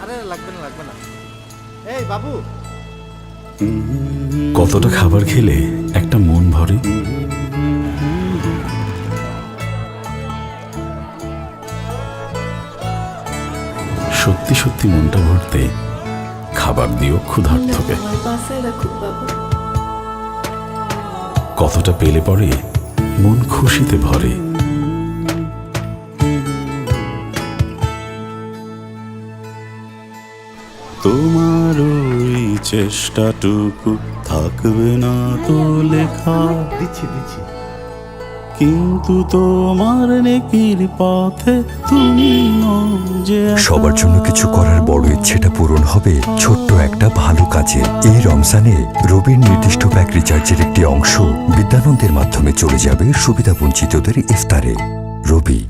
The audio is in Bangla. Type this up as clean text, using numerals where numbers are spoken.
আরে লাগবে না লাগবে না। এই বাবু, কতটা খাবার খেলে একটা মন ভরে? সত্যি সত্যি মনটা ভরতে খাবার দিও ক্ষুধার্তকে। কতটা পেলে পরে মন খুশিতে ভরে। তোমার ওই চেষ্টাটুকু থাকবে না তো লেখা, দিচ্ছি দিচ্ছি। কিন্তু তোমার নেকির পথে তুমি নও যে একা। সবার জন্য কিছু করার বড় ইচ্ছেটা পূরণ হবে ছোট্ট একটা ভালো কাজে। এই রমজানে রবির নির্দিষ্ট প্যাক রিচার্জের একটি অংশ বিদ্যানন্দের মাধ্যমে চলে যাবে সুবিধাবঞ্চিতদের ইফতারে। রবি।